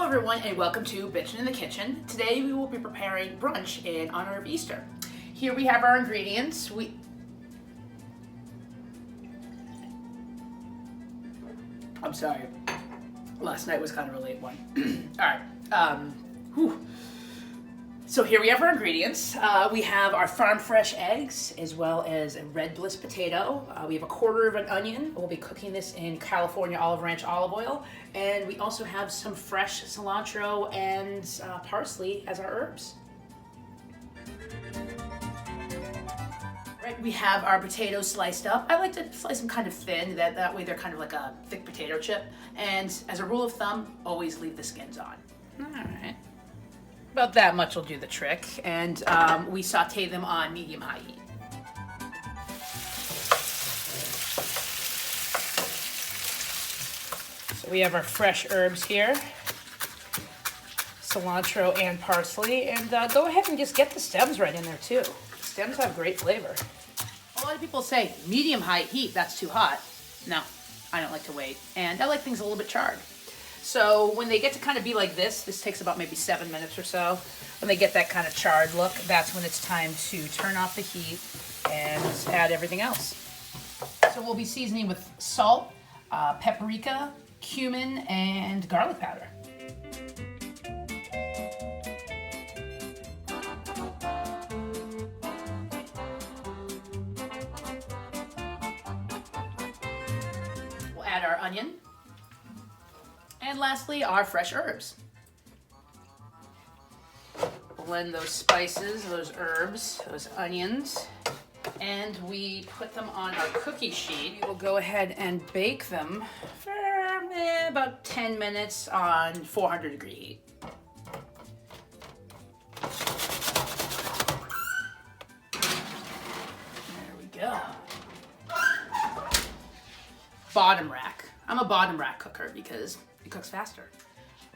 everyone, and welcome to Bitchin in the Kitchen. Today we will be preparing brunch in honor of Easter. Here we have our ingredients. I'm sorry, last night was kind of a late one. All right, So here we have our ingredients. We have our farm fresh eggs, as well as a red bliss potato. We have a quarter of an onion. We'll be cooking this in California olive ranch olive oil. And we also have some fresh cilantro and parsley as our herbs. Right, we have our potatoes sliced up. I like to slice them kind of thin, that way they're kind of like a thick potato chip. And as a rule of thumb, always leave the skins on. All right. About that much will do the trick, and we saute them on medium-high heat. So we have our fresh herbs here, cilantro and parsley, and go ahead and just get the stems right in there too. The stems have great flavor. A lot of people say medium-high heat, that's too hot. No, I don't like to wait, and I like things a little bit charred. So when they get to kind of be like this takes about maybe 7 minutes or so. When they get that kind of charred look, that's when it's time to turn off the heat and add everything else. So we'll be seasoning with salt, paprika, cumin, and garlic powder. We'll add our onion. And lastly, our fresh herbs. Blend those spices, those herbs, those onions, and we put them on our cookie sheet. We will go ahead and bake them for about 10 minutes on 400-degree heat. There we go. Bottom rack. I'm a bottom rack cooker because it cooks faster.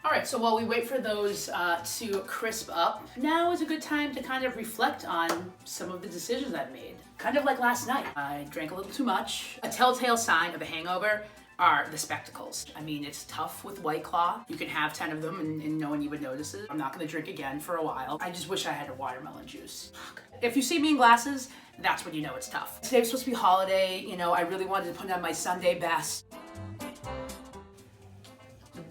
All right, so while we wait for those to crisp up, now is a good time to kind of reflect on some of the decisions I've made. Kind of like last night. I drank a little too much. A telltale sign of a hangover are the spectacles. I mean, it's tough with White Claw. You can have 10 of them and no one even notices. I'm not gonna drink again for a while. I just wish I had a watermelon juice. If you see me in glasses, that's when you know it's tough. Today was supposed to be holiday. You know, I really wanted to put on my Sunday best.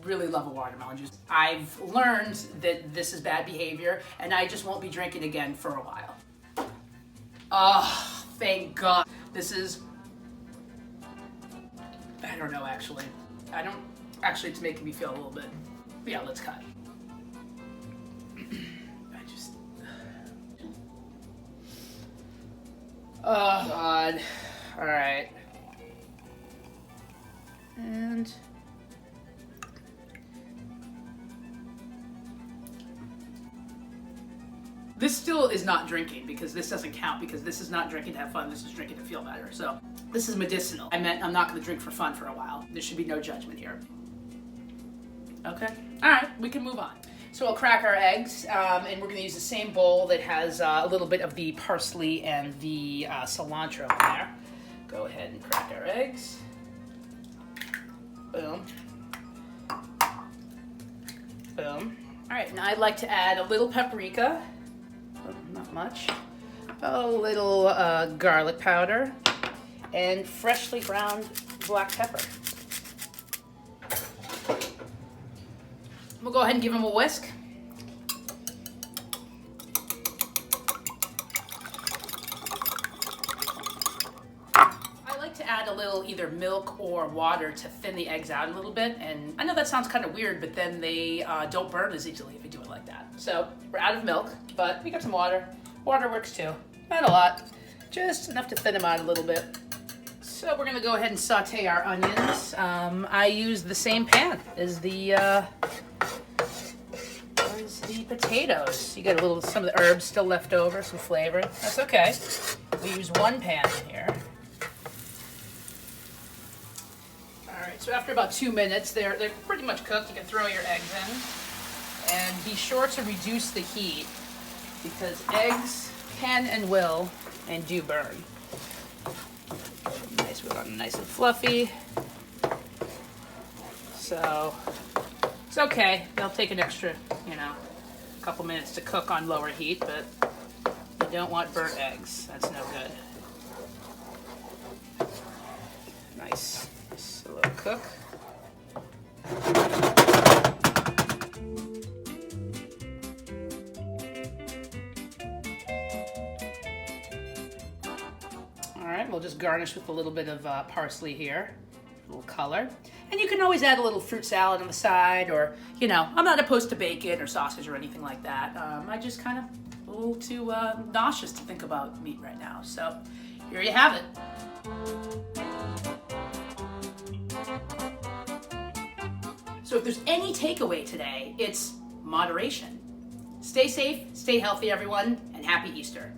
Really love a watermelon juice. I've learned that this is bad behavior and I just won't be drinking again for a while. Oh, thank God. This is, I don't know actually. It's making me feel a little bit, yeah, let's cut. Oh God. All right. And this still is not drinking because this doesn't count because this is not drinking to have fun, this is drinking to feel better. So this is medicinal. I meant I'm not gonna drink for fun for a while. There should be no judgment here. Okay, all right, we can move on. So we'll crack our eggs and we're gonna use the same bowl that has a little bit of the parsley and the cilantro in there. Go ahead and crack our eggs. Boom. Boom. All right, now I'd like to add a little paprika. Not much. A little garlic powder and freshly ground black pepper. We'll go ahead and give them a whisk. I like to add a little either milk or water to thin the eggs out a little bit, and I know that sounds kind of weird, but then they don't burn as easily if you do it like that. So we're out of milk, but we got some water. Water works too. Not a lot, just enough to thin them out a little bit. So we're gonna go ahead and saute our onions. I use the same pan as the potatoes. You get some of the herbs still left over, some flavor. That's okay. We use one pan in here. All right, so after about 2 minutes, they're pretty much cooked. You can throw your eggs in. And be sure to reduce the heat because eggs can and will and do burn. Nice, we're nice and fluffy. So It's okay. They'll take an extra, a couple minutes to cook on lower heat, but you don't want burnt eggs. That's no good. Nice. Slow cook. All right, we'll just garnish with a little bit of parsley here, a little color. And you can always add a little fruit salad on the side, or, I'm not opposed to bacon or sausage or anything like that. I just kind of a little too nauseous to think about meat right now. So here you have it. So if there's any takeaway today, it's moderation. Stay safe, stay healthy, everyone, and happy Easter.